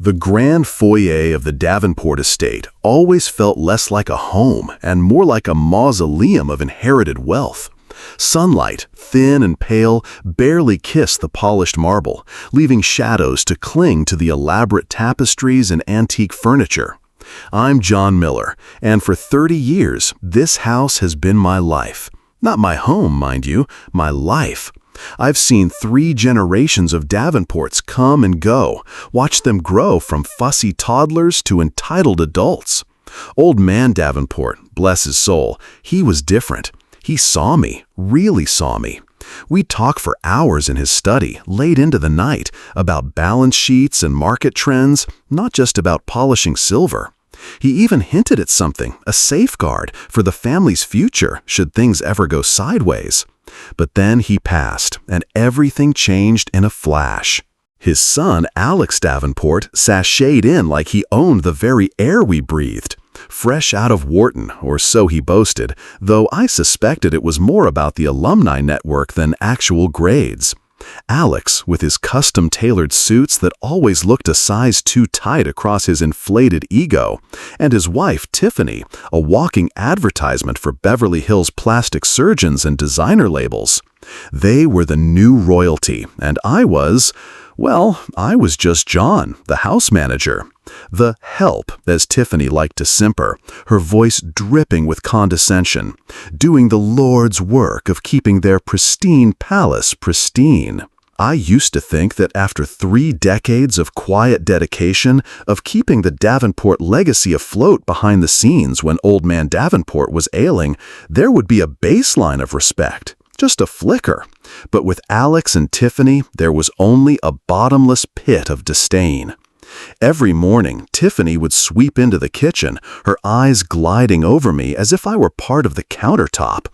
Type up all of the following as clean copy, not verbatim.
The grand foyer of the Davenport estate always felt less like a home and more like a mausoleum of inherited wealth. Sunlight, thin and pale, barely kissed the polished marble, leaving shadows to cling to the elaborate tapestries and antique furniture. I'm John Miller, and for 30 years, this house has been my life. Not my home, mind you, my life. I've seen 3 generations of Davenports come and go, watched them grow from fussy toddlers to entitled adults. Old man Davenport, bless his soul, he was different. He saw me, really saw me. We'd talk for hours in his study, late into the night, about balance sheets and market trends, not just about polishing silver. He even hinted at something, a safeguard for the family's future should things ever go sideways. But then he passed, and everything changed in a flash. His son, Alex Davenport, sashayed in like he owned the very air we breathed. Fresh out of Wharton, or so he boasted, though I suspected it was more about the alumni network than actual grades. Alex, with his custom-tailored suits that always looked a size too tight across his inflated ego, and his wife, Tiffany, a walking advertisement for Beverly Hills plastic surgeons and designer labels. They were the new royalty, and I was just John, the house manager. The help, as Tiffany liked to simper, her voice dripping with condescension, doing the Lord's work of keeping their pristine palace pristine. I used to think that after 3 decades of quiet dedication, of keeping the Davenport legacy afloat behind the scenes when old man Davenport was ailing, there would be a baseline of respect. Just a flicker. But with Alex and Tiffany, there was only a bottomless pit of disdain. Every morning, Tiffany would sweep into the kitchen, her eyes gliding over me as if I were part of the countertop.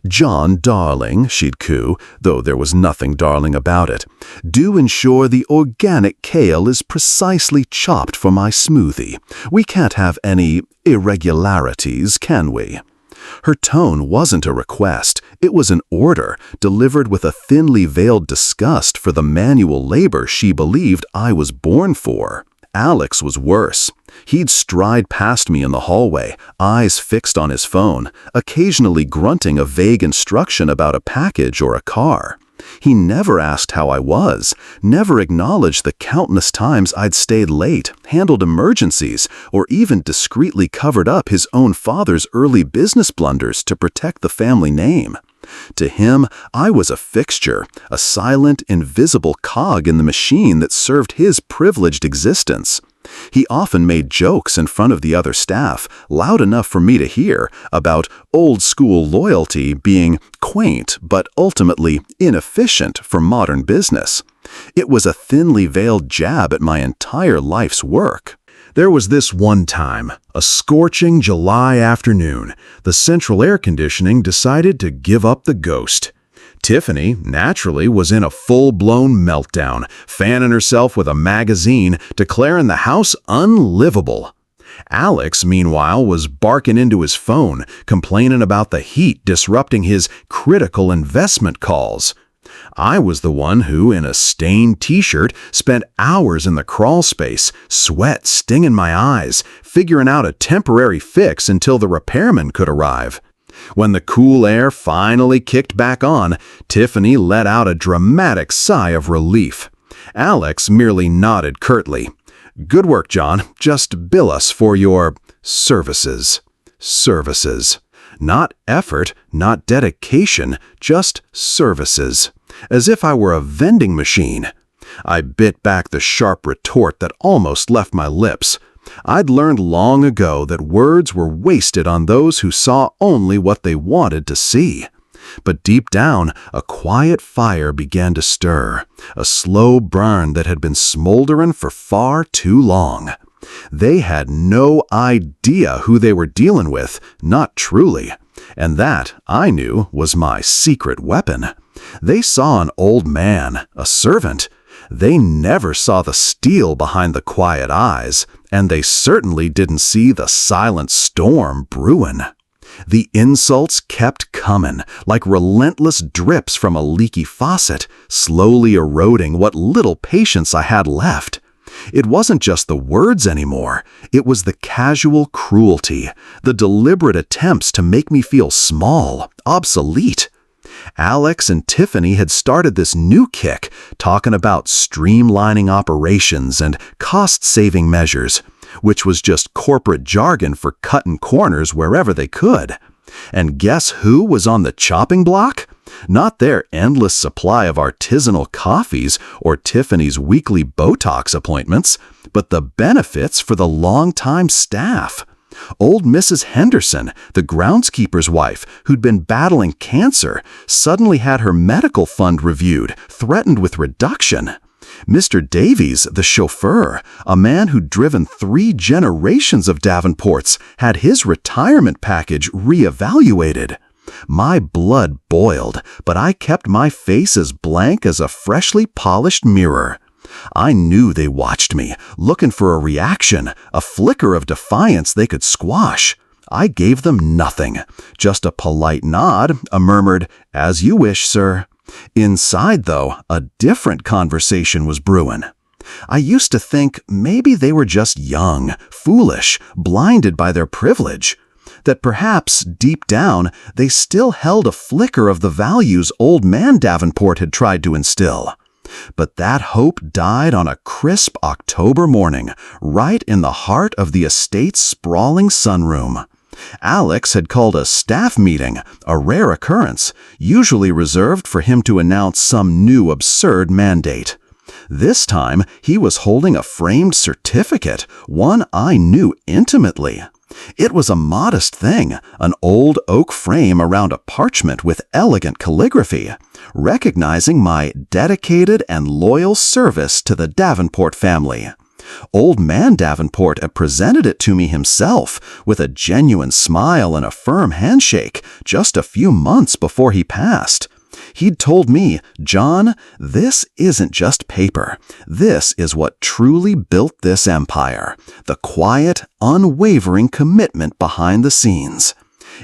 "John, darling," she'd coo, though there was nothing darling about it, "do ensure the organic kale is precisely chopped for my smoothie. We can't have any irregularities, can we?" Her tone wasn't a request, it was an order, delivered with a thinly veiled disgust for the manual labor she believed I was born for. Alex was worse. He'd stride past me in the hallway, eyes fixed on his phone, occasionally grunting a vague instruction about a package or a car. He never asked how I was, never acknowledged the countless times I'd stayed late, handled emergencies, or even discreetly covered up his own father's early business blunders to protect the family name. To him, I was a fixture, a silent, invisible cog in the machine that served his privileged existence. He often made jokes in front of the other staff, loud enough for me to hear, about old-school loyalty being quaint but ultimately inefficient for modern business. It was a thinly veiled jab at my entire life's work. There was this one time, a scorching July afternoon, the central air conditioning decided to give up the ghost. Tiffany, naturally, was in a full-blown meltdown, fanning herself with a magazine, declaring the house unlivable. Alex, meanwhile, was barking into his phone, complaining about the heat disrupting his critical investment calls. I was the one who, in a stained t-shirt, spent hours in the crawl space, sweat stinging my eyes, figuring out a temporary fix until the repairman could arrive. When the cool air finally kicked back on, Tiffany let out a dramatic sigh of relief. Alex merely nodded curtly. "Good work, John. Just bill us for your services." Services. Not effort, not dedication, just services. As if I were a vending machine. I bit back the sharp retort that almost left my lips. I'd learned long ago that words were wasted on those who saw only what they wanted to see. But deep down, a quiet fire began to stir, a slow burn that had been smoldering for far too long. They had no idea who they were dealing with, not truly. And that, I knew, was my secret weapon. They saw an old man, a servant. They never saw the steel behind the quiet eyes, and they certainly didn't see the silent storm brewing. The insults kept coming, like relentless drips from a leaky faucet, slowly eroding what little patience I had left. It wasn't just the words anymore. It was the casual cruelty, the deliberate attempts to make me feel small, obsolete. Alex and Tiffany had started this new kick, talking about streamlining operations and cost-saving measures, which was just corporate jargon for cutting corners wherever they could. And guess who was on the chopping block? Not their endless supply of artisanal coffees or Tiffany's weekly Botox appointments, but the benefits for the longtime staff. Old Mrs. Henderson, the groundskeeper's wife, who'd been battling cancer, suddenly had her medical fund reviewed, threatened with reduction. Mr. Davies, the chauffeur, a man who'd driven 3 generations of Davenports, had his retirement package reevaluated. My blood boiled, but I kept my face as blank as a freshly polished mirror. I knew they watched me, looking for a reaction, a flicker of defiance they could squash. I gave them nothing, just a polite nod, a murmured, "As you wish, sir." Inside, though, a different conversation was brewing. I used to think maybe they were just young, foolish, blinded by their privilege. That perhaps, deep down, they still held a flicker of the values old man Davenport had tried to instill. But that hope died on a crisp October morning, right in the heart of the estate's sprawling sunroom. Alex had called a staff meeting, a rare occurrence, usually reserved for him to announce some new absurd mandate. This time, he was holding a framed certificate, one I knew intimately. It was a modest thing, an old oak frame around a parchment with elegant calligraphy, recognizing my dedicated and loyal service to the Davenport family. Old man Davenport had presented it to me himself, with a genuine smile and a firm handshake, just a few months before he passed. He'd told me, "John, this isn't just paper. This is what truly built this empire. The quiet, unwavering commitment behind the scenes."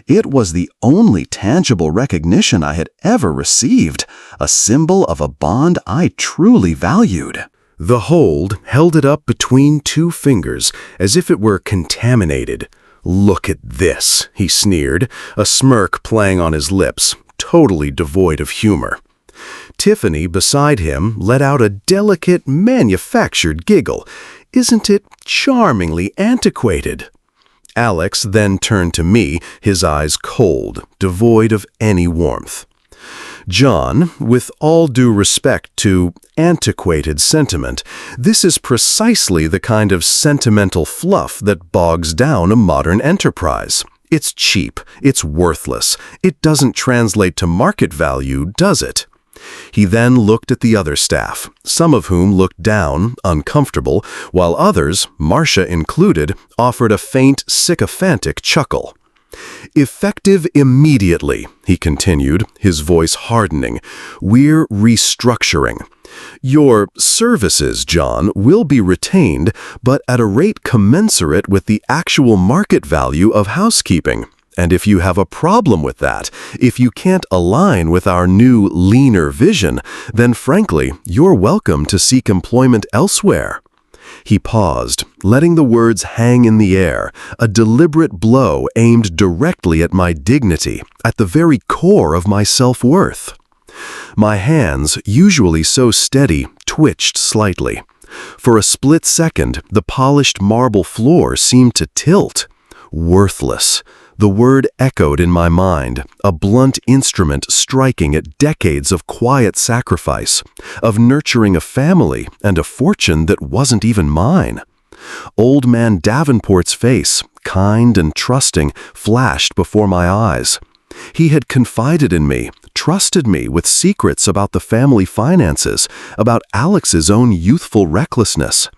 It was the only tangible recognition I had ever received, a symbol of a bond I truly valued. The hold held it up between 2 fingers, as if it were contaminated. "Look at this," he sneered, a smirk playing on his lips, totally devoid of humor. Tiffany, beside him, let out a delicate, manufactured giggle. "Isn't it charmingly antiquated?" Alex then turned to me, his eyes cold, devoid of any warmth. "John, with all due respect to antiquated sentiment, this is precisely the kind of sentimental fluff that bogs down a modern enterprise. It's cheap, it's worthless, it doesn't translate to market value, does it?" He then looked at the other staff, some of whom looked down, uncomfortable, while others, Marcia included, offered a faint, sycophantic chuckle. "Effective immediately," he continued, his voice hardening. "We're restructuring. Your services, John, will be retained, but at a rate commensurate with the actual market value of housekeeping. And if you have a problem with that, if you can't align with our new, leaner vision, then frankly, you're welcome to seek employment elsewhere." He paused, letting the words hang in the air, a deliberate blow aimed directly at my dignity, at the very core of my self-worth. My hands, usually so steady, twitched slightly. For a split second, the polished marble floor seemed to tilt. Worthless. The word echoed in my mind, a blunt instrument striking at decades of quiet sacrifice, of nurturing a family and a fortune that wasn't even mine. Old man Davenport's face, kind and trusting, flashed before my eyes. He had confided in me, trusted me with secrets about the family finances, about Alex's own youthful recklessness.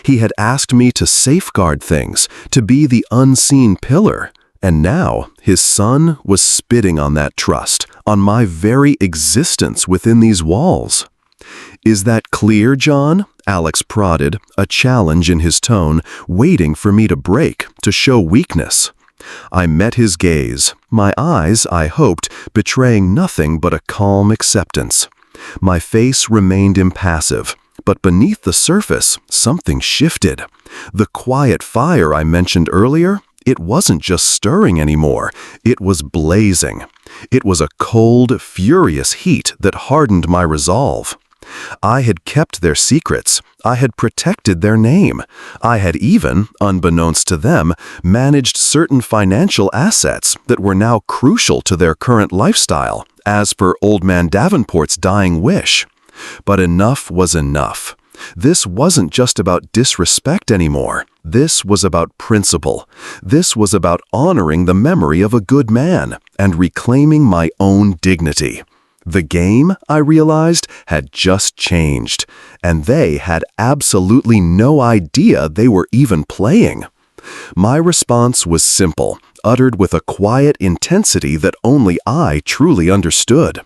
He had asked me to safeguard things, to be the unseen pillar. And now, his son was spitting on that trust, on my very existence within these walls. "Is that clear, John?" Alex prodded, a challenge in his tone, waiting for me to break, to show weakness. I met his gaze, my eyes, I hoped, betraying nothing but a calm acceptance. My face remained impassive, But beneath the surface, something shifted. The quiet fire I mentioned earlier, it wasn't just stirring anymore, it was blazing. It was a cold, furious heat that hardened my resolve. I had kept their secrets. I had protected their name. I had even, unbeknownst to them, managed certain financial assets that were now crucial to their current lifestyle, as per Old Man Davenport's dying wish. But enough was enough. This wasn't just about disrespect anymore. This was about principle. This was about honoring the memory of a good man and reclaiming my own dignity. The game, I realized, had just changed, and they had absolutely no idea they were even playing. My response was simple, uttered with a quiet intensity that only I truly understood.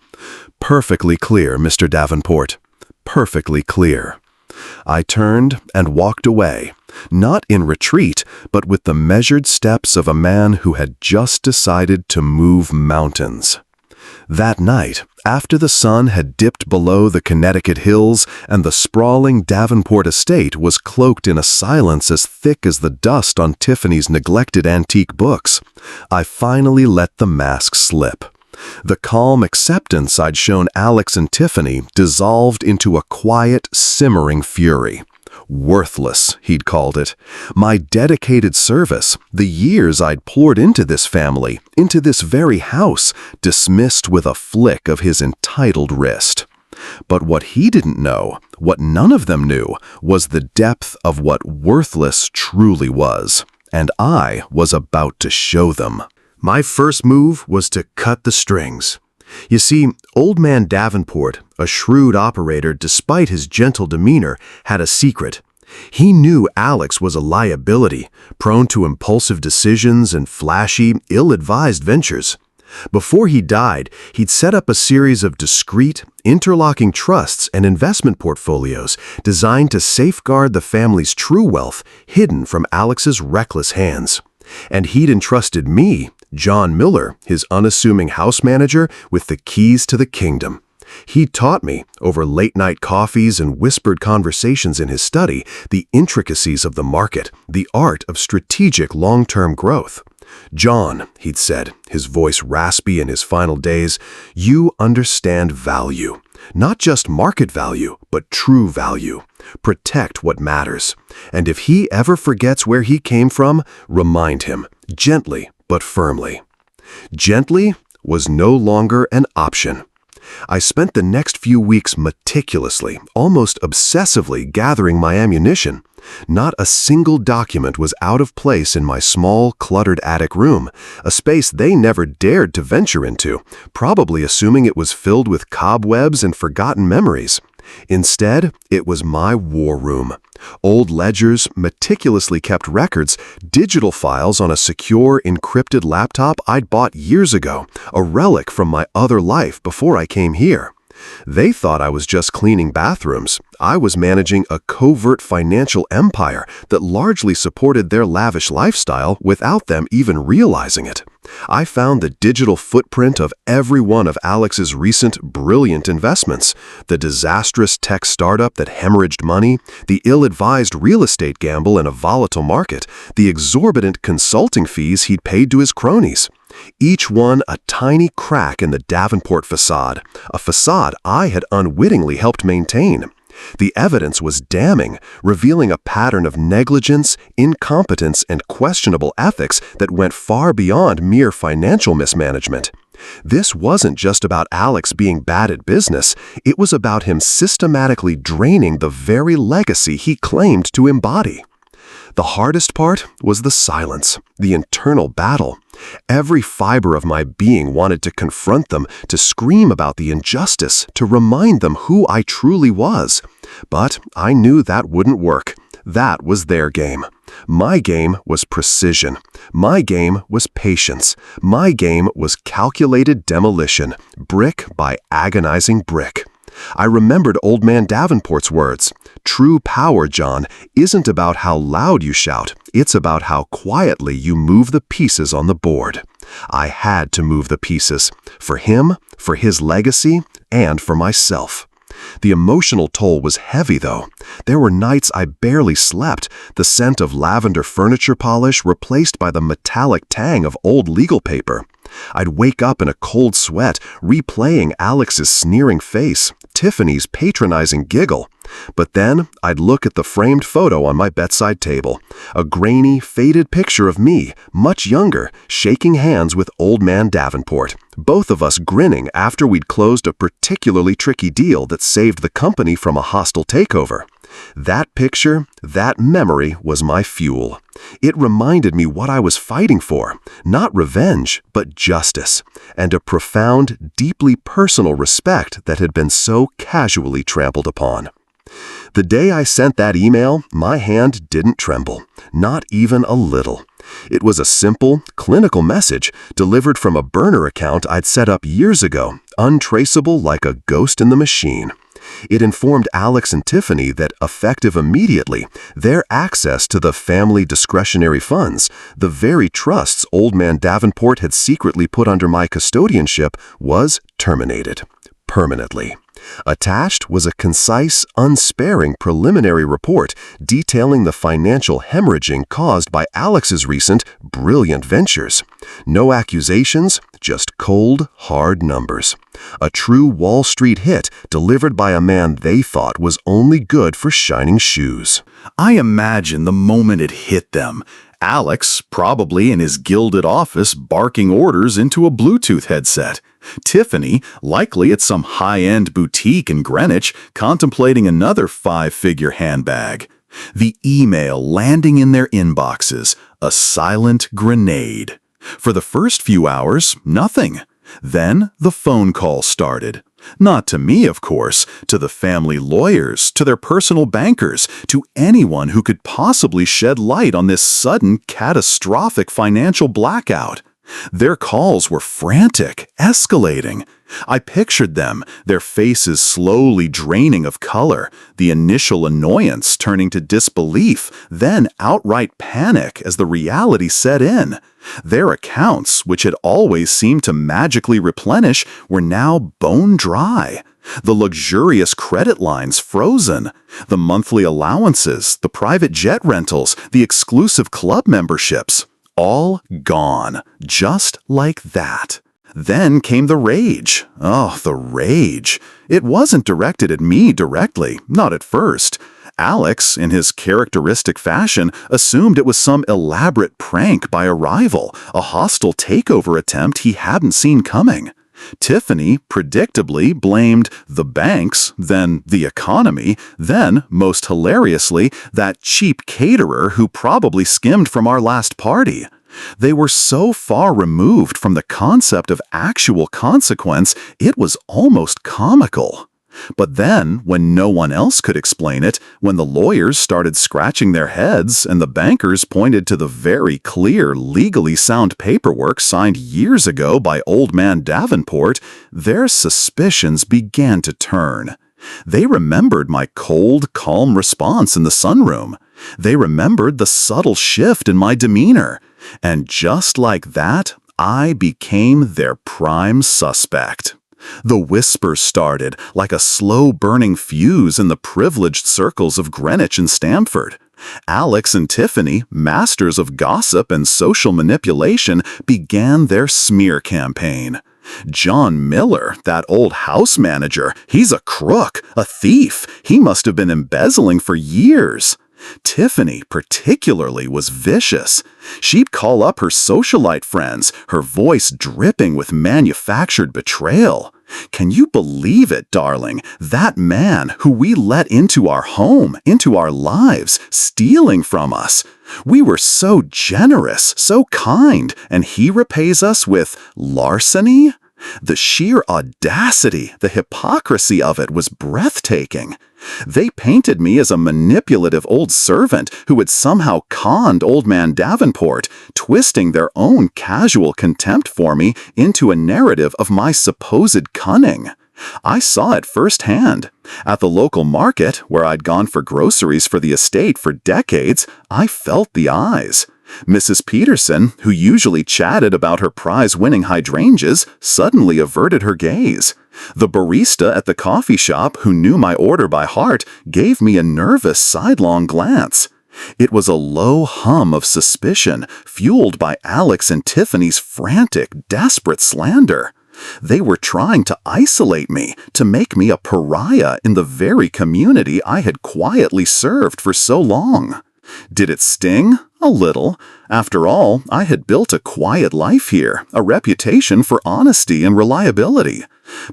Perfectly clear, Mr. Davenport. Perfectly clear. I turned and walked away, not in retreat, but with the measured steps of a man who had just decided to move mountains. That night, after the sun had dipped below the Connecticut hills and the sprawling Davenport estate was cloaked in a silence as thick as the dust on Tiffany's neglected antique books, I finally let the mask slip. The calm acceptance I'd shown Alex and Tiffany dissolved into a quiet, simmering fury. Worthless, he'd called it. My dedicated service, the years I'd poured into this family, into this very house, dismissed with a flick of his entitled wrist. But what he didn't know, what none of them knew, was the depth of what worthless truly was. And I was about to show them. My first move was to cut the strings. You see, Old Man Davenport, a shrewd operator despite his gentle demeanor, had a secret. He knew Alex was a liability, prone to impulsive decisions and flashy, ill-advised ventures. Before he died, he'd set up a series of discreet, interlocking trusts and investment portfolios designed to safeguard the family's true wealth hidden from Alex's reckless hands. And he'd entrusted me, John Miller, his unassuming house manager, with the keys to the kingdom. He taught me, over late-night coffees and whispered conversations in his study, the intricacies of the market, the art of strategic long-term growth. "John," he'd said, his voice raspy in his final days, "you understand value. Not just market value, but true value. Protect what matters. And if he ever forgets where he came from, remind him, gently but firmly." Gently was no longer an option. I spent the next few weeks meticulously, almost obsessively gathering my ammunition. Not a single document was out of place in my small, cluttered attic room, a space they never dared to venture into, probably assuming it was filled with cobwebs and forgotten memories. Instead, it was my war room. Old ledgers, meticulously kept records, digital files on a secure, encrypted laptop I'd bought years ago, a relic from my other life before I came here. They thought I was just cleaning bathrooms. I was managing a covert financial empire that largely supported their lavish lifestyle without them even realizing it. I found the digital footprint of every one of Alex's recent brilliant investments, the disastrous tech startup that hemorrhaged money, the ill-advised real estate gamble in a volatile market, the exorbitant consulting fees he'd paid to his cronies. Each one a tiny crack in the Davenport facade, a facade I had unwittingly helped maintain. The evidence was damning, revealing a pattern of negligence, incompetence, and questionable ethics that went far beyond mere financial mismanagement. This wasn't just about Alex being bad at business, it was about him systematically draining the very legacy he claimed to embody. The hardest part was the silence, the internal battle. Every fiber of my being wanted to confront them, to scream about the injustice, to remind them who I truly was. But I knew that wouldn't work. That was their game. My game was precision. My game was patience. My game was calculated demolition, brick by agonizing brick. I remembered Old Man Davenport's words. True power, John, isn't about how loud you shout. It's about how quietly you move the pieces on the board. I had to move the pieces. For him, for his legacy, and for myself. The emotional toll was heavy, though. There were nights I barely slept, the scent of lavender furniture polish replaced by the metallic tang of old legal paper. I'd wake up in a cold sweat, replaying Alex's sneering face, Tiffany's patronizing giggle. But then I'd look at the framed photo on my bedside table, a grainy, faded picture of me, much younger, shaking hands with old man Davenport, both of us grinning after we'd closed a particularly tricky deal that saved the company from a hostile takeover. That picture, that memory was my fuel. It reminded me what I was fighting for, not revenge, but justice, and a profound, deeply personal respect that had been so casually trampled upon. The day I sent that email, my hand didn't tremble, not even a little. It was a simple, clinical message delivered from a burner account I'd set up years ago, untraceable like a ghost in the machine. It informed Alex and Tiffany that, effective immediately, their access to the family discretionary funds, the very trusts old man Davenport had secretly put under my custodianship, was terminated. Permanently. Attached was a concise, unsparing preliminary report detailing the financial hemorrhaging caused by Alex's recent, brilliant ventures. No accusations, just cold, hard numbers. A true Wall Street hit delivered by a man they thought was only good for shining shoes. I imagine the moment it hit them. Alex, probably in his gilded office, barking orders into a Bluetooth headset. Tiffany, likely at some high-end boutique in Greenwich, contemplating another five-figure handbag. The email landing in their inboxes, a silent grenade. For the first few hours, nothing. Then the phone call started. Not to me, of course, to the family lawyers, to their personal bankers, to anyone who could possibly shed light on this sudden, catastrophic financial blackout. Their calls were frantic, escalating. I pictured them, their faces slowly draining of color, the initial annoyance turning to disbelief, then outright panic as the reality set in. Their accounts, which had always seemed to magically replenish, were now bone dry. The luxurious credit lines frozen. The monthly allowances, the private jet rentals, the exclusive club memberships. All gone, just like that. Then came the rage. Oh, the rage. It wasn't directed at me directly, not at first. Alex, in his characteristic fashion, assumed it was some elaborate prank by a rival, a hostile takeover attempt he hadn't seen coming. Tiffany, predictably, blamed the banks, then the economy, then, most hilariously, that cheap caterer who probably skimmed from our last party. They were so far removed from the concept of actual consequence, it was almost comical. But then, when no one else could explain it, when the lawyers started scratching their heads and the bankers pointed to the very clear, legally sound paperwork signed years ago by old man Davenport, their suspicions began to turn. They remembered my cold, calm response in the sunroom. They remembered the subtle shift in my demeanor. And just like that, I became their prime suspect. The whispers started, like a slow-burning fuse in the privileged circles of Greenwich and Stamford. Alex and Tiffany, masters of gossip and social manipulation, began their smear campaign. John Miller, that old house manager, he's a crook, a thief. He must have been embezzling for years. Tiffany, particularly, was vicious. She'd call up her socialite friends, her voice dripping with manufactured betrayal. Can you believe it, darling? That man who we let into our home, into our lives, stealing from us. We were so generous, so kind, and he repays us with larceny? The sheer audacity, the hypocrisy of it was breathtaking. They painted me as a manipulative old servant who had somehow conned old man Davenport, twisting their own casual contempt for me into a narrative of my supposed cunning. I saw it firsthand. At the local market, where I'd gone for groceries for the estate for decades, I felt the eyes. Mrs. Peterson, who usually chatted about her prize-winning hydrangeas, suddenly averted her gaze. The barista at the coffee shop, who knew my order by heart, gave me a nervous sidelong glance. It was a low hum of suspicion, fueled by Alex and Tiffany's frantic, desperate slander. They were trying to isolate me, to make me a pariah in the very community I had quietly served for so long. Did it sting? A little. After all, I had built a quiet life here, a reputation for honesty and reliability.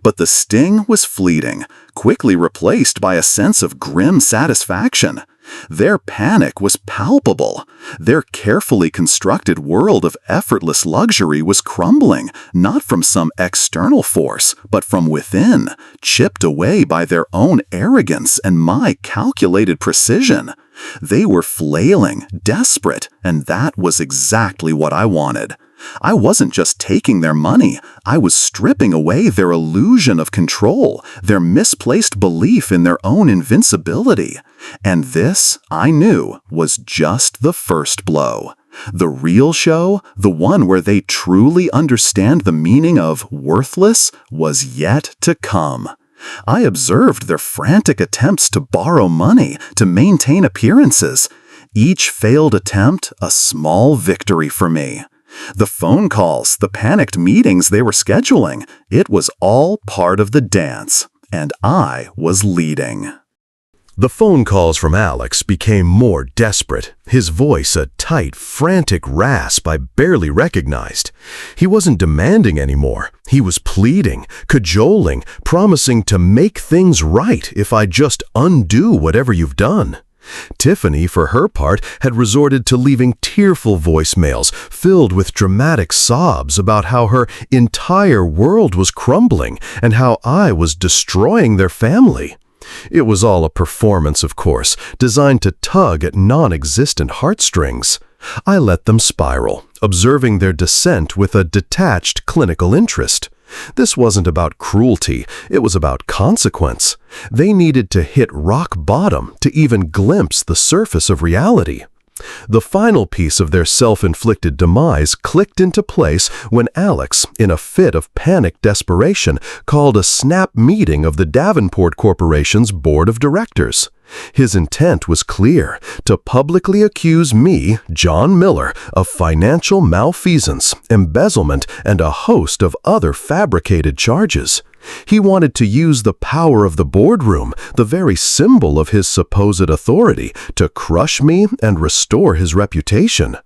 But the sting was fleeting, quickly replaced by a sense of grim satisfaction. Their panic was palpable. Their carefully constructed world of effortless luxury was crumbling, not from some external force, but from within, chipped away by their own arrogance and my calculated precision. They were flailing, desperate, and that was exactly what I wanted. I wasn't just taking their money, I was stripping away their illusion of control, their misplaced belief in their own invincibility. And this, I knew, was just the first blow. The real show, the one where they truly understand the meaning of worthless, was yet to come. I observed their frantic attempts to borrow money, to maintain appearances. Each failed attempt, a small victory for me. The phone calls, the panicked meetings they were scheduling, it was all part of the dance, and I was leading. The phone calls from Alex became more desperate, his voice a tight, frantic rasp I barely recognized. He wasn't demanding anymore. He was pleading, cajoling, promising to make things right if I just undo whatever you've done. Tiffany, for her part, had resorted to leaving tearful voicemails filled with dramatic sobs about how her entire world was crumbling and how I was destroying their family. It was all a performance, of course, designed to tug at non-existent heartstrings. I let them spiral, observing their descent with a detached clinical interest. This wasn't about cruelty, it was about consequence. They needed to hit rock bottom to even glimpse the surface of reality. The final piece of their self-inflicted demise clicked into place when Alex, in a fit of panic desperation, called a snap meeting of the Davenport Corporation's board of directors. His intent was clear, to publicly accuse me, John Miller, of financial malfeasance, embezzlement, and a host of other fabricated charges. He wanted to use the power of the boardroom, the very symbol of his supposed authority, to crush me and restore his reputation.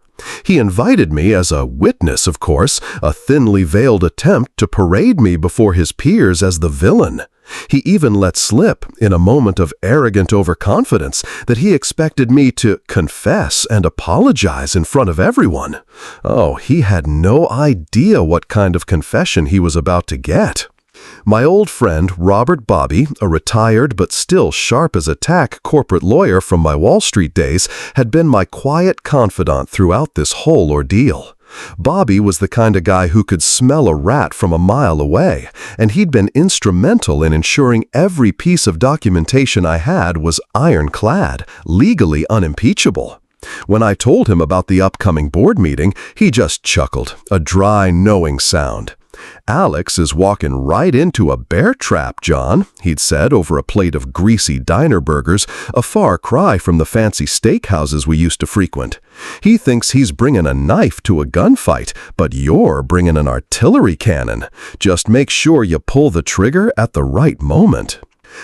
He invited me as a witness, of course, a thinly veiled attempt to parade me before his peers as the villain. He even let slip, in a moment of arrogant overconfidence, that he expected me to confess and apologize in front of everyone. Oh, he had no idea what kind of confession he was about to get. My old friend Robert Bobby, a retired but still sharp as a tack corporate lawyer from my Wall Street days, had been my quiet confidant throughout this whole ordeal. Bobby was the kind of guy who could smell a rat from a mile away, and he'd been instrumental in ensuring every piece of documentation I had was ironclad, legally unimpeachable. When I told him about the upcoming board meeting, he just chuckled, a dry, knowing sound. "Alex is walking right into a bear trap, John," he'd said over a plate of greasy diner burgers, a far cry from the fancy steakhouses we used to frequent. "He thinks he's bringing a knife to a gunfight, but you're bringing an artillery cannon. Just make sure you pull the trigger at the right moment."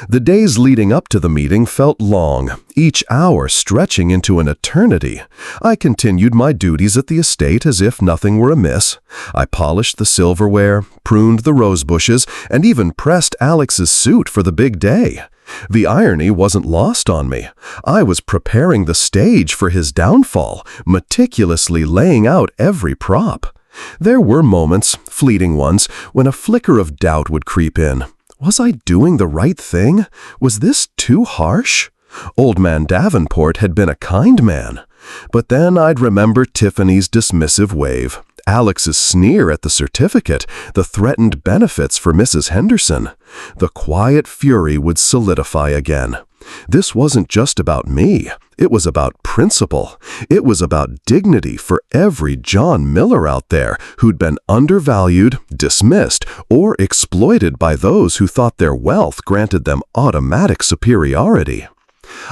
The days leading up to the meeting felt long, each hour stretching into an eternity. I continued my duties at the estate as if nothing were amiss. I polished the silverware, pruned the rose bushes, and even pressed Alex's suit for the big day. The irony wasn't lost on me. I was preparing the stage for his downfall, meticulously laying out every prop. There were moments, fleeting ones, when a flicker of doubt would creep in. Was I doing the right thing? Was this too harsh? Old man Davenport had been a kind man. But then I'd remember Tiffany's dismissive wave, Alex's sneer at the certificate, the threatened benefits for Mrs. Henderson. The quiet fury would solidify again. This wasn't just about me. It was about principle. It was about dignity for every John Miller out there who'd been undervalued, dismissed, or exploited by those who thought their wealth granted them automatic superiority.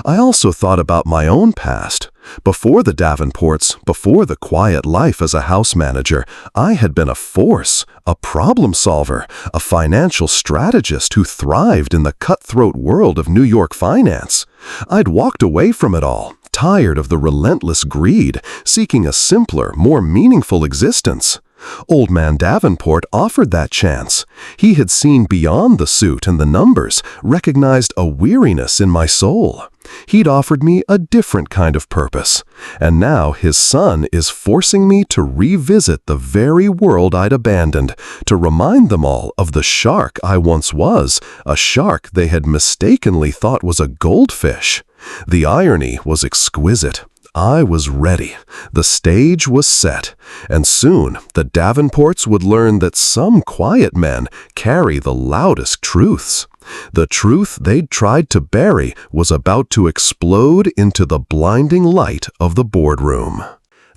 I also thought about my own past. Before the Davenports, before the quiet life as a house manager, I had been a force, a problem solver, a financial strategist who thrived in the cutthroat world of New York finance. I'd walked away from it all, tired of the relentless greed, seeking a simpler, more meaningful existence. Old man Davenport offered that chance. He had seen beyond the suit and the numbers, recognized a weariness in my soul. He'd offered me a different kind of purpose, and now his son is forcing me to revisit the very world I'd abandoned, to remind them all of the shark I once was, a shark they had mistakenly thought was a goldfish. The irony was exquisite. I was ready. The stage was set, and soon the Davenports would learn that some quiet men carry the loudest truths. The truth they'd tried to bury was about to explode into the blinding light of the boardroom.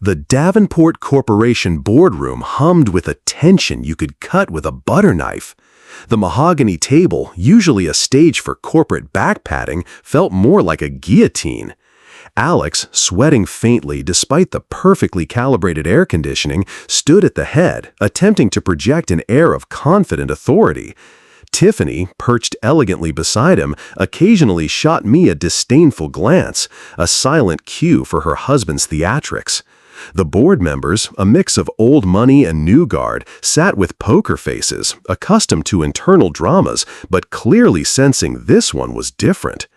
The Davenport Corporation boardroom hummed with a tension you could cut with a butter knife. The mahogany table, usually a stage for corporate back-patting, felt more like a guillotine. Alex, sweating faintly despite the perfectly calibrated air conditioning, stood at the head, attempting to project an air of confident authority. Tiffany, perched elegantly beside him, occasionally shot me a disdainful glance, a silent cue for her husband's theatrics. The board members, a mix of old money and new guard, sat with poker faces, accustomed to internal dramas, but clearly sensing this one was different.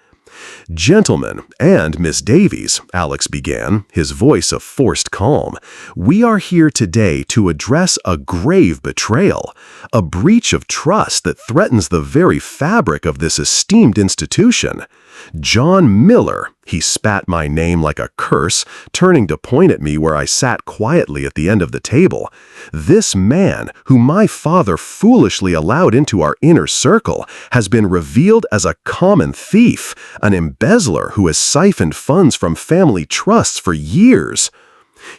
"Gentlemen, and Miss Davies," Alex began, his voice a forced calm, "we are here today to address a grave betrayal, a breach of trust that threatens the very fabric of this esteemed institution. John Miller," he spat my name like a curse, turning to point at me where I sat quietly at the end of the table. "This man, whom my father foolishly allowed into our inner circle, has been revealed as a common thief, an embezzler who has siphoned funds from family trusts for years."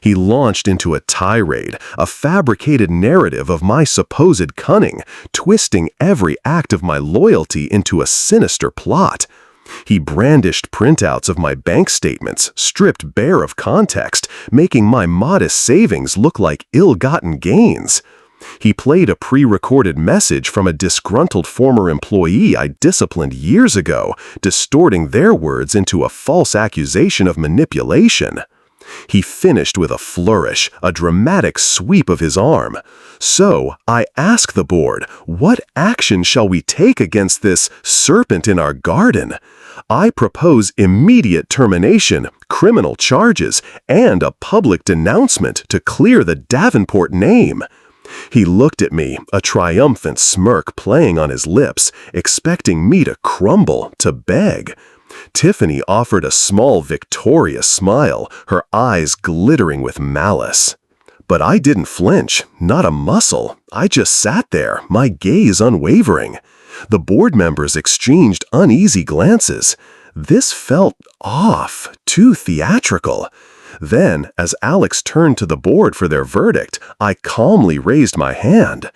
He launched into a tirade, a fabricated narrative of my supposed cunning, twisting every act of my loyalty into a sinister plot. He brandished printouts of my bank statements, stripped bare of context, making my modest savings look like ill-gotten gains. He played a pre-recorded message from a disgruntled former employee I disciplined years ago, distorting their words into a false accusation of manipulation. He finished with a flourish, a dramatic sweep of his arm. "So, I ask the board, what action shall we take against this serpent in our garden? I propose immediate termination, criminal charges, and a public denouncement to clear the Davenport name." He looked at me, a triumphant smirk playing on his lips, expecting me to crumble, to beg. Tiffany offered a small, victorious smile, her eyes glittering with malice. But I didn't flinch, not a muscle. I just sat there, my gaze unwavering. The board members exchanged uneasy glances. This felt off, too theatrical. Then, as Alex turned to the board for their verdict, I calmly raised my hand.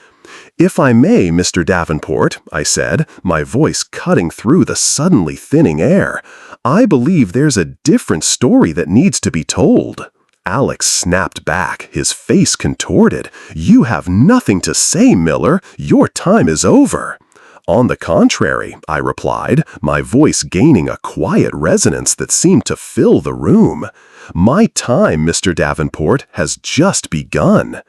"If I may, Mr. Davenport," I said, my voice cutting through the suddenly thinning air, "I believe there's a different story that needs to be told." Alex snapped back, his face contorted. "You have nothing to say, Miller. Your time is over." "On the contrary," I replied, my voice gaining a quiet resonance that seemed to fill the room. "My time, Mr. Davenport, has just begun."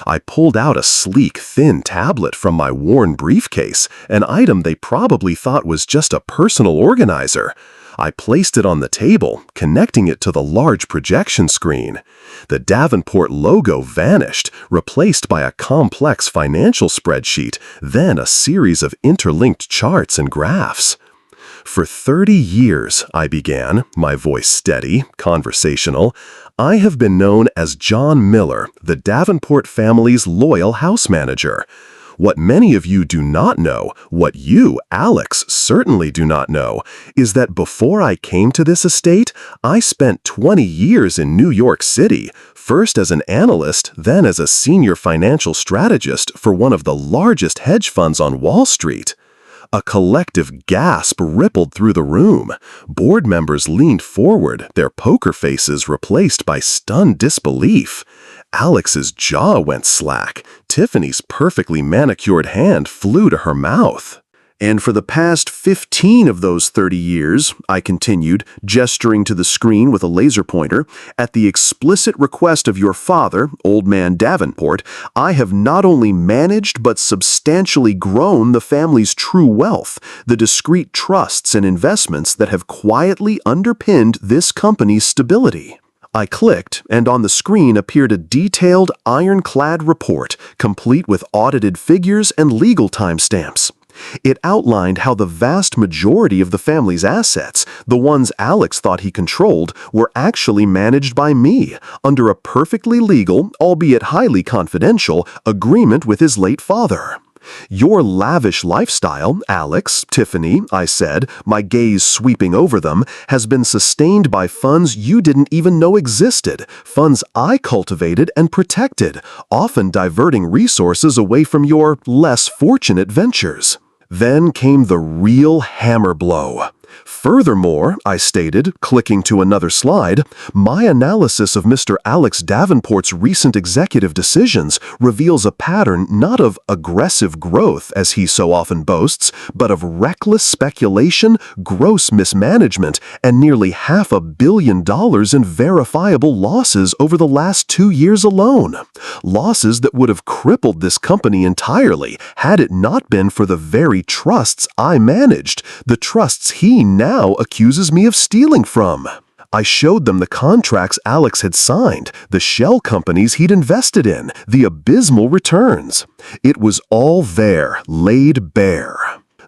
I pulled out a sleek, thin tablet from my worn briefcase, an item they probably thought was just a personal organizer. I placed it on the table, connecting it to the large projection screen. The Davenport logo vanished, replaced by a complex financial spreadsheet, then a series of interlinked charts and graphs. "For 30 years," I began, my voice steady, conversational, "I have been known as John Miller, the Davenport family's loyal house manager. What many of you do not know, what you, Alex, certainly do not know, is that before I came to this estate, I spent 20 years in New York City, first as an analyst, then as a senior financial strategist for one of the largest hedge funds on Wall Street. A collective gasp rippled through the room. Board members leaned forward, their poker faces replaced by stunned disbelief. Alex's jaw went slack. Tiffany's perfectly manicured hand flew to her mouth. And for the past 15 of those 30 years, I continued, gesturing to the screen with a laser pointer, at the explicit request of your father, Old Man Davenport, I have not only managed but substantially grown the family's true wealth, the discrete trusts and investments that have quietly underpinned this company's stability. I clicked, and on the screen appeared a detailed, ironclad report, complete with audited figures and legal timestamps. It outlined how the vast majority of the family's assets, the ones Alex thought he controlled, were actually managed by me, under a perfectly legal, albeit highly confidential, agreement with his late father. Your lavish lifestyle, Alex, Tiffany, I said, my gaze sweeping over them, has been sustained by funds you didn't even know existed, funds I cultivated and protected, often diverting resources away from your less fortunate ventures. Then came the real hammer blow. Furthermore, I stated, clicking to another slide, my analysis of Mr. Alex Davenport's recent executive decisions reveals a pattern not of aggressive growth, as he so often boasts, but of reckless speculation, gross mismanagement, and nearly $500 million in verifiable losses over the last 2 years alone. Losses that would have crippled this company entirely had it not been for the very trusts I managed, the trusts he now accuses me of stealing from. I showed them the contracts Alex had signed, the shell companies he'd invested in, the abysmal returns. It was all there, laid bare.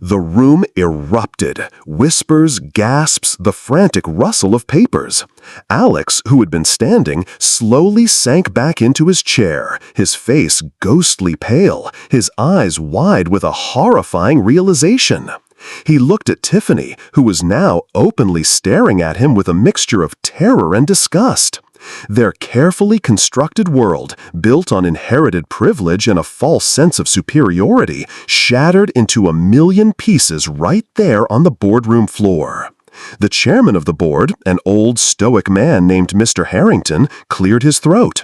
The room erupted. Whispers, gasps, the frantic rustle of papers. Alex, who had been standing, slowly sank back into his chair, his face ghostly pale, his eyes wide with a horrifying realization. He looked at Tiffany, who was now openly staring at him with a mixture of terror and disgust. Their carefully constructed world, built on inherited privilege and a false sense of superiority, shattered into a million pieces right there on the boardroom floor. The chairman of the board, an old stoic man named Mr. Harrington, cleared his throat.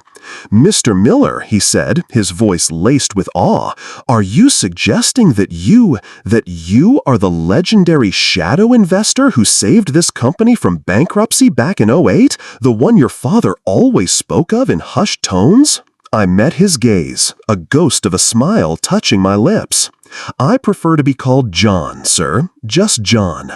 "Mr. Miller," he said, his voice laced with awe, "are you suggesting that you are the legendary shadow investor who saved this company from bankruptcy back in '08, the one your father always spoke of in hushed tones?" I met his gaze, a ghost of a smile touching my lips. "I prefer to be called John, sir, just John."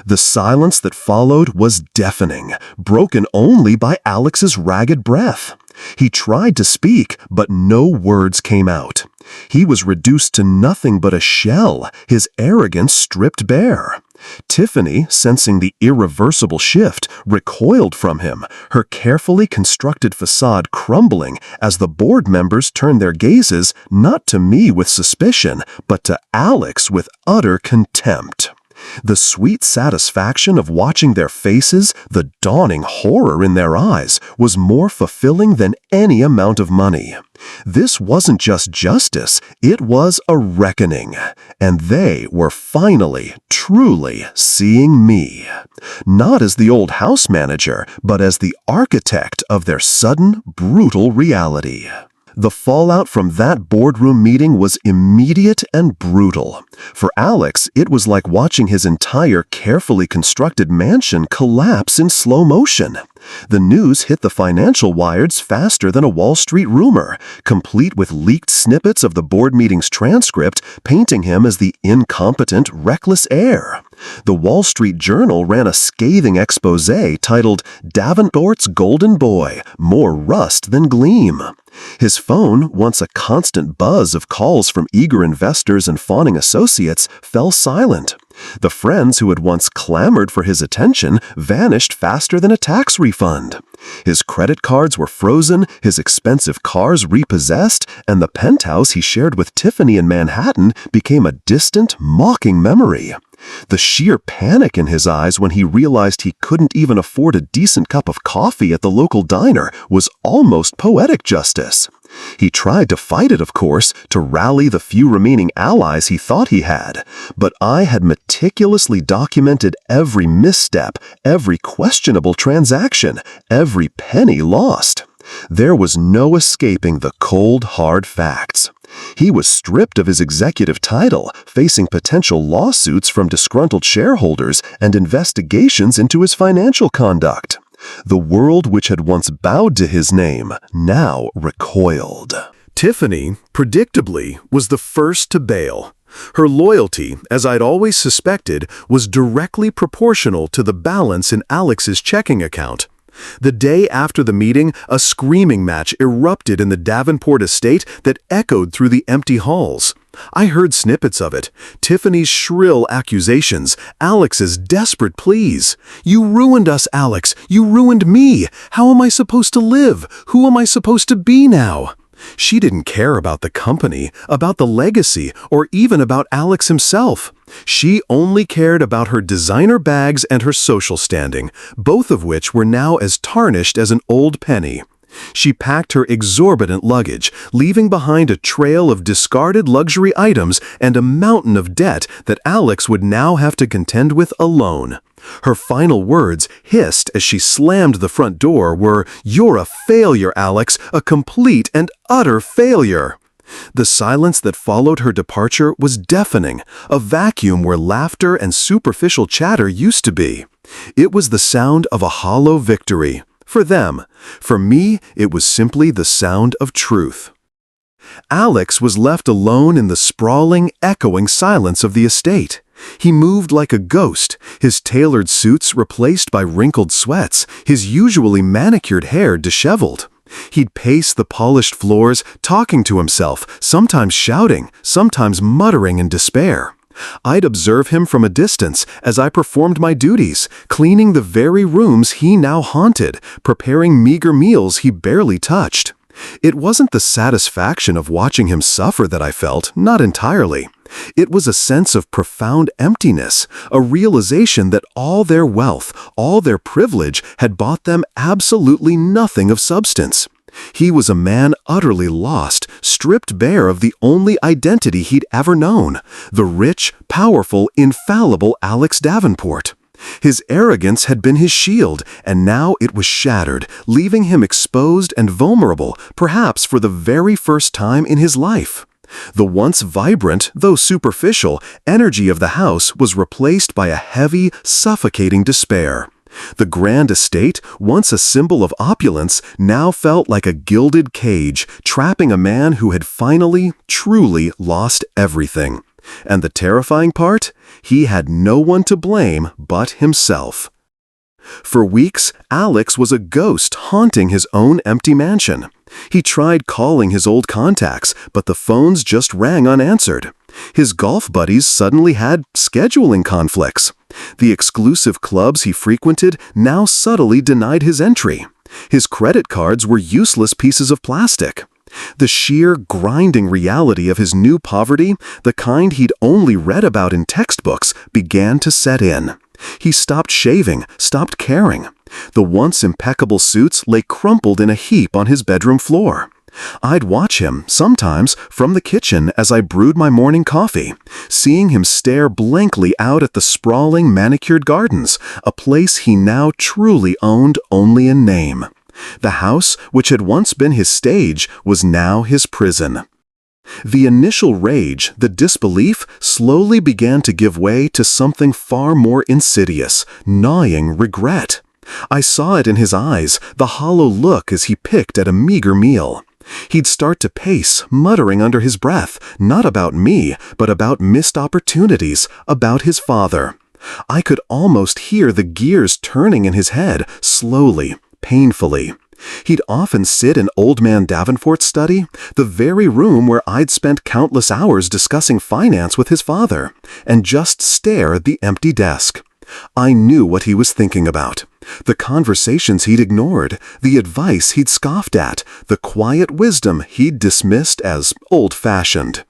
The silence that followed was deafening, broken only by Alex's ragged breath. He tried to speak, but no words came out. He was reduced to nothing but a shell, his arrogance stripped bare. Tiffany, sensing the irreversible shift, recoiled from him, her carefully constructed facade crumbling as the board members turned their gazes not to me with suspicion, but to Alex with utter contempt. The sweet satisfaction of watching their faces, the dawning horror in their eyes, was more fulfilling than any amount of money. This wasn't just justice, it was a reckoning. And they were finally, truly seeing me. Not as the old house manager, but as the architect of their sudden, brutal reality. The fallout from that boardroom meeting was immediate and brutal. For Alex, it was like watching his entire carefully constructed mansion collapse in slow motion. The news hit the financial wires faster than a Wall Street rumor, complete with leaked snippets of the board meeting's transcript painting him as the incompetent, reckless heir. The Wall Street Journal ran a scathing expose titled "Davenport's Golden Boy, More Rust Than Gleam." His phone, once a constant buzz of calls from eager investors and fawning associates, fell silent. The friends who had once clamored for his attention vanished faster than a tax refund. His credit cards were frozen, his expensive cars repossessed, and the penthouse he shared with Tiffany in Manhattan became a distant, mocking memory. The sheer panic in his eyes when he realized he couldn't even afford a decent cup of coffee at the local diner was almost poetic justice. He tried to fight it, of course, to rally the few remaining allies he thought he had, but I had meticulously documented every misstep, every questionable transaction, every penny lost. There was no escaping the cold, hard facts. He was stripped of his executive title, facing potential lawsuits from disgruntled shareholders and investigations into his financial conduct. The world which had once bowed to his name now recoiled. Tiffany, predictably, was the first to bail. Her loyalty, as I'd always suspected, was directly proportional to the balance in Alex's checking account. The day after the meeting, a screaming match erupted in the Davenport estate that echoed through the empty halls. I heard snippets of it. Tiffany's shrill accusations, Alex's desperate pleas. "You ruined us, Alex. You ruined me. How am I supposed to live? Who am I supposed to be now?" She didn't care about the company, about the legacy, or even about Alex himself. She only cared about her designer bags and her social standing, both of which were now as tarnished as an old penny. She packed her exorbitant luggage, leaving behind a trail of discarded luxury items and a mountain of debt that Alex would now have to contend with alone. Her final words, hissed as she slammed the front door, were, "You're a failure, Alex, a complete and utter failure." The silence that followed her departure was deafening, a vacuum where laughter and superficial chatter used to be. It was the sound of a hollow victory. For them. For me, it was simply the sound of truth. Alex was left alone in the sprawling, echoing silence of the estate. He moved like a ghost, his tailored suits replaced by wrinkled sweats, his usually manicured hair disheveled. He'd pace the polished floors, talking to himself, sometimes shouting, sometimes muttering in despair. I'd observe him from a distance as I performed my duties, cleaning the very rooms he now haunted, preparing meager meals he barely touched. It wasn't the satisfaction of watching him suffer that I felt, not entirely. It was a sense of profound emptiness, a realization that all their wealth, all their privilege had bought them absolutely nothing of substance. He was a man utterly lost, stripped bare of the only identity he'd ever known, the rich, powerful, infallible Alex Davenport. His arrogance had been his shield, and now it was shattered, leaving him exposed and vulnerable, perhaps for the very first time in his life. The once vibrant, though superficial, energy of the house was replaced by a heavy, suffocating despair. The grand estate, once a symbol of opulence, now felt like a gilded cage, trapping a man who had finally, truly lost everything. And the terrifying part? He had no one to blame but himself. For weeks, Alex was a ghost haunting his own empty mansion. He tried calling his old contacts, but the phones just rang unanswered. His golf buddies suddenly had scheduling conflicts. The exclusive clubs he frequented now subtly denied his entry. His credit cards were useless pieces of plastic. The sheer, grinding reality of his new poverty, the kind he'd only read about in textbooks, began to set in. He stopped shaving, stopped caring. The once impeccable suits lay crumpled in a heap on his bedroom floor. I'd watch him, sometimes, from the kitchen as I brewed my morning coffee, seeing him stare blankly out at the sprawling manicured gardens, a place he now truly owned only in name. The house, which had once been his stage, was now his prison. The initial rage, the disbelief, slowly began to give way to something far more insidious, gnawing regret. I saw it in his eyes, the hollow look as he picked at a meager meal. He'd start to pace, muttering under his breath, not about me, but about missed opportunities, about his father. I could almost hear the gears turning in his head, slowly, painfully. He'd often sit in Old Man Davenport's study, the very room where I'd spent countless hours discussing finance with his father, and just stare at the empty desk. I knew what he was thinking about. The conversations he'd ignored, the advice he'd scoffed at, the quiet wisdom he'd dismissed as old-fashioned.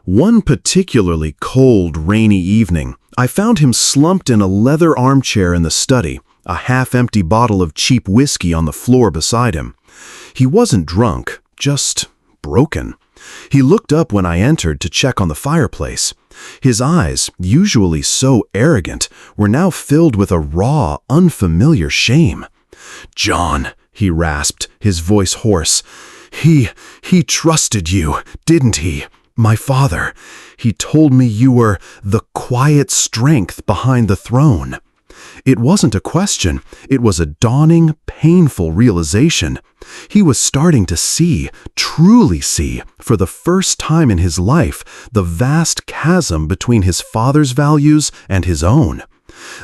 One particularly cold, rainy evening, I found him slumped in a leather armchair in the study, a half-empty bottle of cheap whiskey on the floor beside him. He wasn't drunk, just broken. He looked up when I entered to check on the fireplace. His eyes, usually so arrogant, were now filled with a raw, unfamiliar shame. "John," he rasped, his voice hoarse. He trusted you, didn't he? My father. He told me you were the quiet strength behind the throne." It wasn't a question, it was a dawning, painful realization. He was starting to see, truly see, for the first time in his life, the vast chasm between his father's values and his own.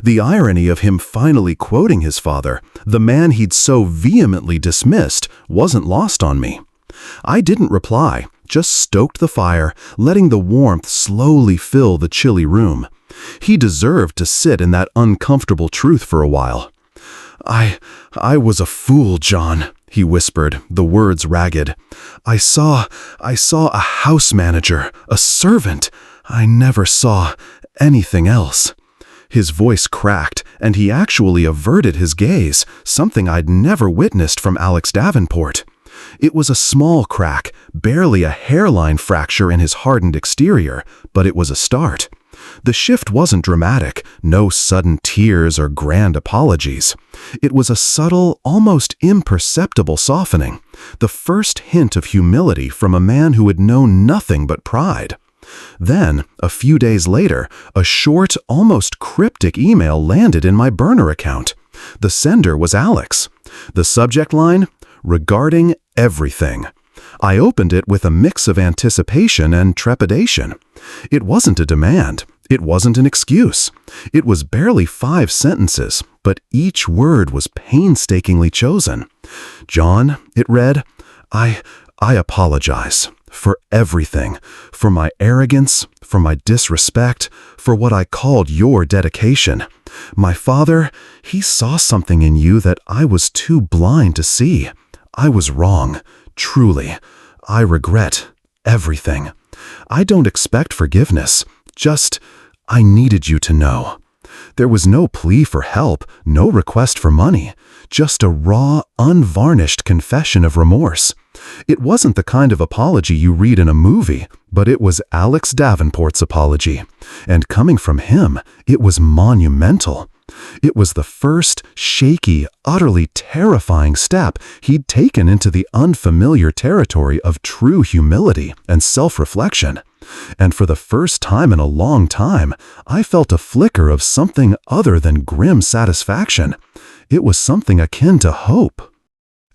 The irony of him finally quoting his father, the man he'd so vehemently dismissed, wasn't lost on me. I didn't reply, just stoked the fire, letting the warmth slowly fill the chilly room. He deserved to sit in that uncomfortable truth for a while. I was a fool, John," he whispered, the words ragged. I saw a house manager, a servant. I never saw anything else." His voice cracked, and he actually averted his gaze, something I'd never witnessed from Alex Davenport. It was a small crack, barely a hairline fracture in his hardened exterior, but it was a start. The shift wasn't dramatic, no sudden tears or grand apologies. It was a subtle, almost imperceptible softening, the first hint of humility from a man who had known nothing but pride. Then, a few days later, a short, almost cryptic email landed in my burner account. The sender was Alex. The subject line, "Regarding everything." I opened it with a mix of anticipation and trepidation. It wasn't a demand. It wasn't an excuse. It was barely 5 sentences, but each word was painstakingly chosen. "John," it read, I apologize for everything, for my arrogance, for my disrespect, for what I called your dedication. My father, he saw something in you that I was too blind to see. I was wrong, truly. I regret everything. I don't expect forgiveness, just I needed you to know." There was no plea for help, no request for money, just a raw, unvarnished confession of remorse. It wasn't the kind of apology you read in a movie, but it was Alex Davenport's apology. And coming from him, it was monumental. It was the first shaky, utterly terrifying step he'd taken into the unfamiliar territory of true humility and self-reflection. And for the first time in a long time, I felt a flicker of something other than grim satisfaction. It was something akin to hope.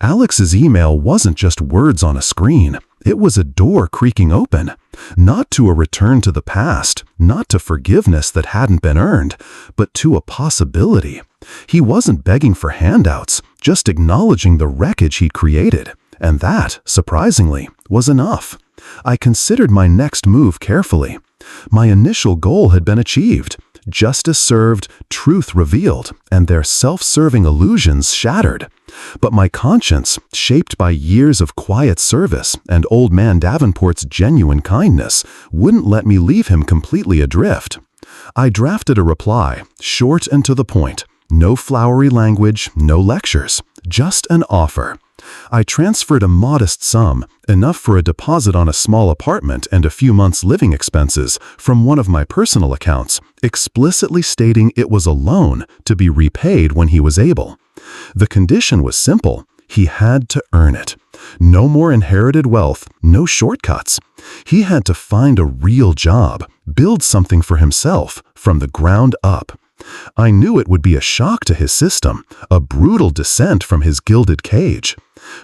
Alex's email wasn't just words on a screen. It was a door creaking open, not to a return to the past, not to forgiveness that hadn't been earned, but to a possibility. He wasn't begging for handouts, just acknowledging the wreckage he'd created. And that, surprisingly, was enough. I considered my next move carefully. My initial goal had been achieved. Justice served, truth revealed, and their self-serving illusions shattered. But my conscience, shaped by years of quiet service and Old Man Davenport's genuine kindness, wouldn't let me leave him completely adrift. I drafted a reply, short and to the point. No flowery language, no lectures, just an offer. I transferred a modest sum, enough for a deposit on a small apartment and a few months' living expenses, from one of my personal accounts, explicitly stating it was a loan to be repaid when he was able. The condition was simple. He had to earn it. No more inherited wealth, no shortcuts. He had to find a real job, build something for himself, from the ground up. I knew it would be a shock to his system, a brutal descent from his gilded cage.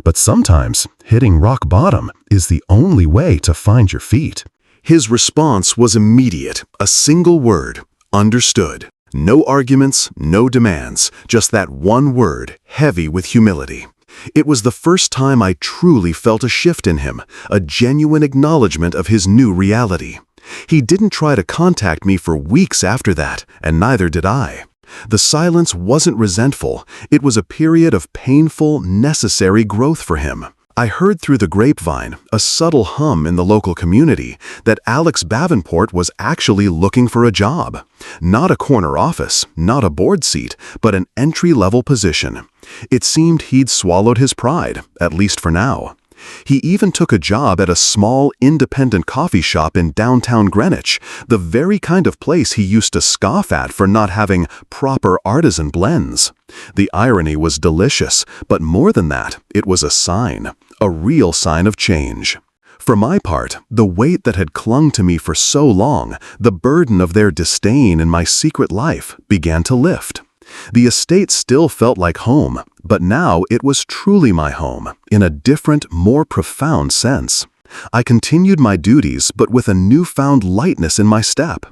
But sometimes, hitting rock bottom is the only way to find your feet. His response was immediate, a single word, understood. No arguments, no demands, just that one word, heavy with humility. It was the first time I truly felt a shift in him, a genuine acknowledgement of his new reality. He didn't try to contact me for weeks after that, and neither did I. The silence wasn't resentful, it was a period of painful, necessary growth for him. I heard through the grapevine, a subtle hum in the local community, that Alex Davenport was actually looking for a job. Not a corner office, not a board seat, but an entry-level position. It seemed he'd swallowed his pride, at least for now. He even took a job at a small, independent coffee shop in downtown Greenwich, the very kind of place he used to scoff at for not having proper artisan blends. The irony was delicious, but more than that, it was a sign, a real sign of change. For my part, the weight that had clung to me for so long, the burden of their disdain in my secret life, began to lift. The estate still felt like home, but now it was truly my home, in a different, more profound sense. I continued my duties, but with a newfound lightness in my step.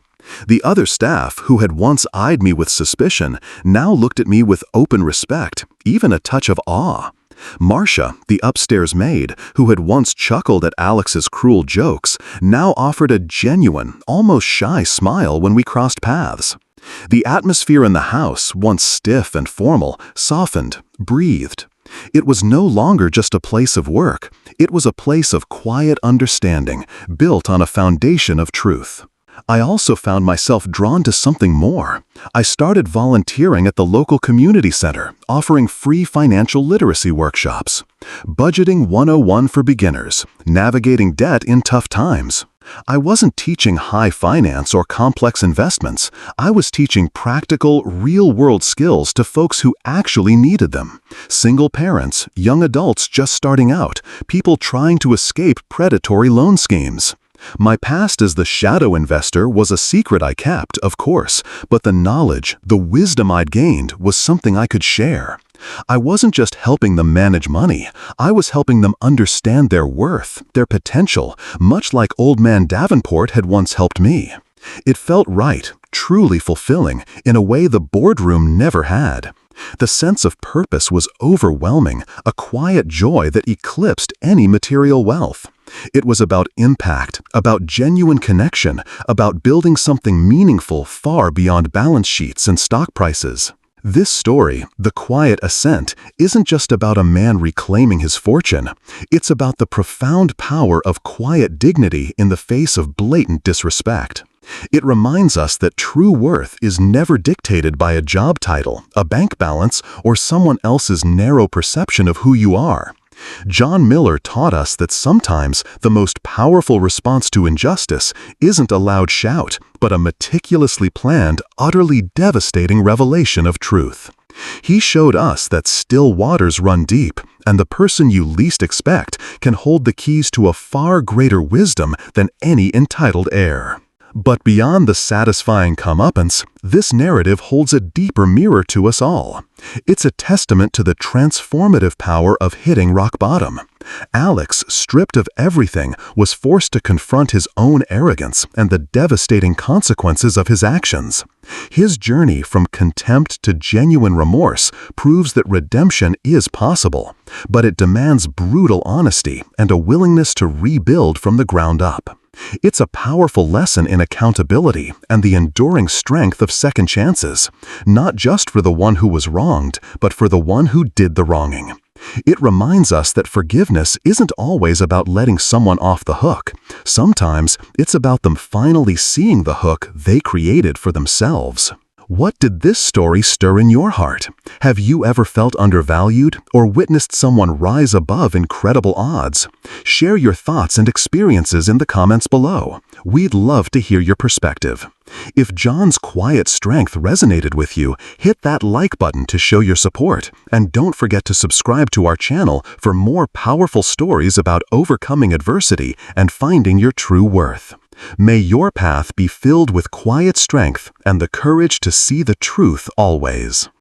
The other staff, who had once eyed me with suspicion, now looked at me with open respect, even a touch of awe. Marcia, the upstairs maid, who had once chuckled at Alex's cruel jokes, now offered a genuine, almost shy smile when we crossed paths. The atmosphere in the house, once stiff and formal, softened, breathed. It was no longer just a place of work. It was a place of quiet understanding, built on a foundation of truth. I also found myself drawn to something more. I started volunteering at the local community center, offering free financial literacy workshops. Budgeting 101 for beginners, navigating debt in tough times. I wasn't teaching high finance or complex investments. I was teaching practical, real-world skills to folks who actually needed them. Single parents, young adults just starting out, people trying to escape predatory loan schemes. My past as the shadow investor was a secret I kept, of course, but the knowledge, the wisdom I'd gained was something I could share. I wasn't just helping them manage money, I was helping them understand their worth, their potential, much like old man Davenport had once helped me. It felt right, truly fulfilling, in a way the boardroom never had. The sense of purpose was overwhelming, a quiet joy that eclipsed any material wealth. It was about impact, about genuine connection, about building something meaningful far beyond balance sheets and stock prices. This story, The Quiet Ascent, isn't just about a man reclaiming his fortune. It's about the profound power of quiet dignity in the face of blatant disrespect. It reminds us that true worth is never dictated by a job title, a bank balance, or someone else's narrow perception of who you are. John Miller taught us that sometimes the most powerful response to injustice isn't a loud shout, but a meticulously planned, utterly devastating revelation of truth. He showed us that still waters run deep, and the person you least expect can hold the keys to a far greater wisdom than any entitled heir. But beyond the satisfying comeuppance, this narrative holds a deeper mirror to us all. It's a testament to the transformative power of hitting rock bottom. Alex, stripped of everything, was forced to confront his own arrogance and the devastating consequences of his actions. His journey from contempt to genuine remorse proves that redemption is possible, but it demands brutal honesty and a willingness to rebuild from the ground up. It's a powerful lesson in accountability and the enduring strength of second chances, not just for the one who was wronged, but for the one who did the wronging. It reminds us that forgiveness isn't always about letting someone off the hook. Sometimes it's about them finally seeing the hook they created for themselves. What did this story stir in your heart? Have you ever felt undervalued or witnessed someone rise above incredible odds? Share your thoughts and experiences in the comments below. We'd love to hear your perspective. If John's quiet strength resonated with you, hit that like button to show your support. And don't forget to subscribe to our channel for more powerful stories about overcoming adversity and finding your true worth. May your path be filled with quiet strength and the courage to see the truth always.